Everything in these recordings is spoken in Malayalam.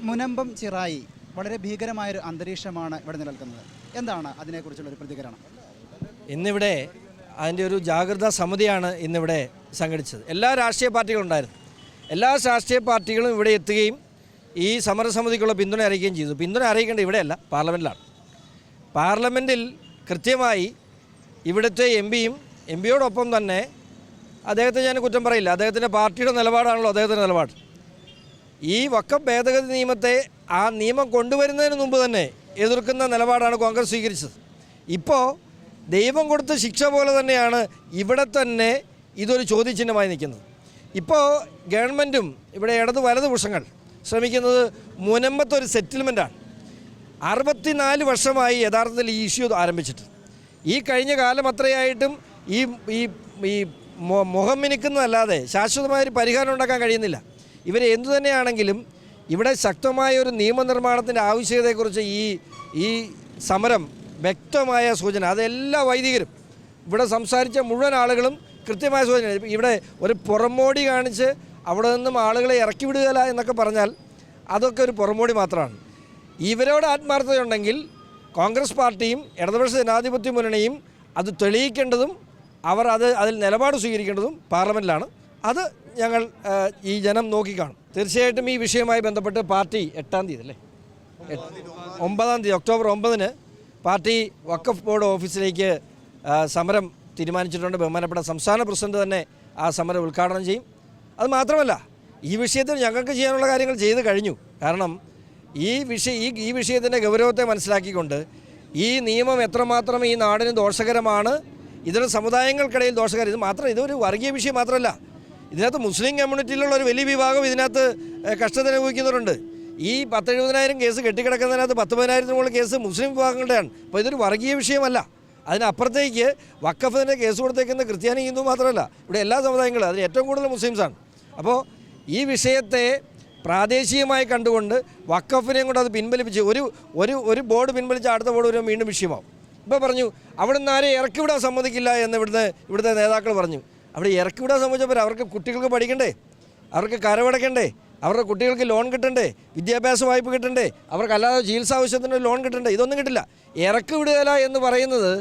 മുനമ്പം ചിറായി വളരെ ഭീകരമായൊരു അന്തരീക്ഷമാണ് ഇവിടെ നിലനിൽക്കുന്നത്. എന്താണ് അതിനെക്കുറിച്ചുള്ളൊരു പ്രതികരണം? ഇന്നിവിടെ അതിൻ്റെ ഒരു ജാഗ്രതാ സമിതിയാണ് ഇന്നിവിടെ സംഘടിച്ചത്. എല്ലാ രാഷ്ട്രീയ പാർട്ടികളും ഉണ്ടായിരുന്നു. എല്ലാ രാഷ്ട്രീയ പാർട്ടികളും ഇവിടെ എത്തുകയും ഈ സമരസമിതിക്കുള്ള പിന്തുണ അറിയിക്കുകയും ചെയ്തു. പിന്തുണ അറിയിക്കേണ്ടത് ഇവിടെയല്ല, പാർലമെൻറ്റിലാണ്. പാർലമെൻറ്റിൽ കൃത്യമായി ഇവിടുത്തെ എം പിയോടൊപ്പം തന്നെ അദ്ദേഹത്തെ ഞാൻ കുറ്റം പറയില്ല, അദ്ദേഹത്തിൻ്റെ പാർട്ടിയുടെ നിലപാടാണല്ലോ അദ്ദേഹത്തിൻ്റെ നിലപാട്. ഈ വഖഫ് ഭേദഗതി നിയമത്തെ ആ നിയമം കൊണ്ടുവരുന്നതിന് മുമ്പ് തന്നെ എതിർക്കുന്ന നിലപാടാണ് കോൺഗ്രസ് സ്വീകരിച്ചത്. ഇപ്പോൾ ദൈവം കൊടുത്ത ശിക്ഷ പോലെ തന്നെയാണ് ഇവിടെ തന്നെ ഇതൊരു ചോദ്യചിഹ്നമായി നിൽക്കുന്നത്. ഇപ്പോൾ ഗവൺമെൻറ്റും ഇവിടെ വലതുപക്ഷങ്ങൾ ശ്രമിക്കുന്നത് മുനമ്പത്തെ ഒരു സെറ്റിൽമെൻറ്റാണ്. 64 വർഷമായി യഥാർത്ഥത്തിൽ ഈ ഇഷ്യൂ ആരംഭിച്ചിട്ട്. ഈ കഴിഞ്ഞ കാലം അത്രയായിട്ടും ഈ ഈ മുഖം മിനുക്കുന്നതല്ലാതെ ശാശ്വതമായൊരു പരിഹാരം ഉണ്ടാക്കാൻ കഴിയുന്നില്ല. ഇവർ എന്തു തന്നെയാണെങ്കിലും ഇവിടെ ശക്തമായ ഒരു നിയമനിർമ്മാണത്തിൻ്റെ ആവശ്യകതയെക്കുറിച്ച് ഈ സമരം വ്യക്തമായ സൂചന. അതെല്ലാ വൈദികരും ഇവിടെ സംസാരിച്ച മുഴുവൻ ആളുകളും കൃത്യമായ സൂചന. ഇവിടെ ഒരു പുറമോടി കാണിച്ച് അവിടെ നിന്നും ആളുകളെ ഇറക്കി വിടുകയില്ല എന്നൊക്കെ പറഞ്ഞാൽ അതൊക്കെ ഒരു പുറമോടി മാത്രമാണ്. ഇവരോട് ആത്മാർത്ഥതയുണ്ടെങ്കിൽ കോൺഗ്രസ് പാർട്ടിയും ഇടതുപക്ഷ ജനാധിപത്യ മുന്നണിയും അത് തെളിയിക്കേണ്ടതും അതിൽ നിലപാട് സ്വീകരിക്കേണ്ടതും പാർലമെൻറ്റിലാണ്. അത് ഞങ്ങൾ ഈ ജനം നോക്കിക്കാണും. തീർച്ചയായിട്ടും ഈ വിഷയവുമായി ബന്ധപ്പെട്ട് പാർട്ടി 8-ാം തീയതി അല്ലേ 9-ാം തീയതി ഒക്ടോബർ 9-ന് പാർട്ടി വഖഫ് ബോർഡ് ഓഫീസിലേക്ക് സമരം തീരുമാനിച്ചിട്ടുണ്ട്. ബഹുമാനപ്പെട്ട സംസ്ഥാന പ്രസിഡന്റ് തന്നെ ആ സമരം ഉദ്ഘാടനം ചെയ്യും. അത് മാത്രമല്ല, ഈ വിഷയത്തിൽ ഞങ്ങൾക്ക് ചെയ്യാനുള്ള കാര്യങ്ങൾ ചെയ്ത് കഴിഞ്ഞു. കാരണം ഈ വിഷയത്തിൻ്റെ ഗൗരവത്തെ മനസ്സിലാക്കിക്കൊണ്ട് ഈ നിയമം എത്രമാത്രം ഈ നാടിന് ദോഷകരമാണ്, ഇതര സമുദായങ്ങൾക്കിടയിൽ ദോഷകരം, ഇതൊരു വർഗീയ വിഷയം മാത്രമല്ല, ഇതിനകത്ത് മുസ്ലിം കമ്മ്യൂണിറ്റിയിലുള്ള ഒരു വലിയ വിഭാഗം ഇതിനകത്ത് കഷ്ടത അനുഭവിക്കുന്നവരുണ്ട്. ഈ 10,000-70,000 കേസ് കെട്ടിക്കിടക്കുന്നതിനകത്ത് 10,000-ന് മുകളിൽ കേസ് മുസ്ലിം വിഭാഗങ്ങളുടെയാണ്. അപ്പോൾ ഇതൊരു വർഗീയ വിഷയമല്ല. അതിനപ്പുറത്തേക്ക് വഖഫിൻ്റെ കേസ് കൊടുത്തേക്കുന്ന ക്രിസ്ത്യാനി, ഹിന്ദു മാത്രമല്ല, ഇവിടെ എല്ലാ സമുദായങ്ങളും, അതിൽ ഏറ്റവും കൂടുതൽ മുസ്ലിംസാണ്. അപ്പോൾ ഈ വിഷയത്തെ പ്രാദേശികമായി കണ്ടുകൊണ്ട് വഖഫിനെയും കൊണ്ട് അത് പിൻവലിപ്പിച്ച് ഒരു ബോർഡ് പിൻവലിച്ച് അടുത്ത ബോർഡ് വീണ്ടും വിഷയമാവും. ഇപ്പോൾ പറഞ്ഞു അവിടെ നിന്ന് ആരെയും ഇറക്കിവിടാൻ സമ്മതിക്കില്ല എന്ന് ഇവിടുത്തെ നേതാക്കൾ പറഞ്ഞു. അവിടെ ഇറക്കിവിടാൻ സമ്മതിച്ചപ്പോൾ അവർക്ക് കുട്ടികൾക്ക് പഠിക്കണ്ടേ, അവർക്ക് കരമടയ്ക്കണ്ടേ, അവരുടെ കുട്ടികൾക്ക് ലോൺ കിട്ടണ്ടേ, വിദ്യാഭ്യാസ വായ്പ കിട്ടണ്ടേ, അവർക്ക് അല്ലാതെ ചികിത്സാ ആവശ്യത്തിന് ലോൺ കിട്ടണ്ടേ, ഇതൊന്നും കിട്ടില്ല. ഇറക്കി വിടുകയില്ല എന്ന് പറയുന്നത്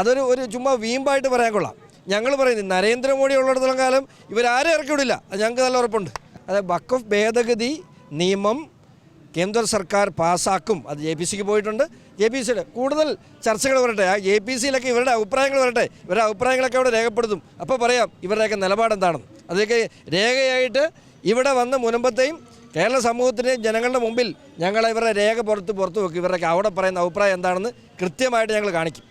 അതൊരു ചുമ്മാ വീമ്പായിട്ട് പറയാൻ കൊള്ളാം. ഞങ്ങൾ പറയുന്നത് നരേന്ദ്രമോദി ഉള്ളിടത്തോളം കാലം ഇവരാരും ഇറക്കി വിടില്ല, അത് ഞങ്ങൾക്ക് നല്ല ഉറപ്പുണ്ട്. അതായത് വഖഫ് ഭേദഗതി നിയമം കേന്ദ്ര സർക്കാർ പാസ്സാക്കും. അത് JPCക്ക് പോയിട്ടുണ്ട്. JPCയുടെ കൂടുതൽ ചർച്ചകൾ വരട്ടെ, ആ JPCയിലൊക്കെ ഇവരുടെ അഭിപ്രായങ്ങൾ വരട്ടെ, ഇവരുടെ അഭിപ്രായങ്ങളൊക്കെ അവിടെ രേഖപ്പെടുത്തും. അപ്പോൾ പറയാം ഇവരുടെയൊക്കെ നിലപാടെന്താണെന്ന്. അതൊക്കെ രേഖയായിട്ട് ഇവിടെ വന്ന് മുനമ്പത്തെയും കേരള സമൂഹത്തിൻ്റെയും ജനങ്ങളുടെ മുമ്പിൽ ഞങ്ങൾ ഇവരുടെ രേഖ പുറത്ത് വെക്കും. ഇവരുടെയൊക്കെ അവിടെ പറയുന്ന അഭിപ്രായം എന്താണെന്ന് കൃത്യമായിട്ട് ഞങ്ങൾ കാണിക്കും.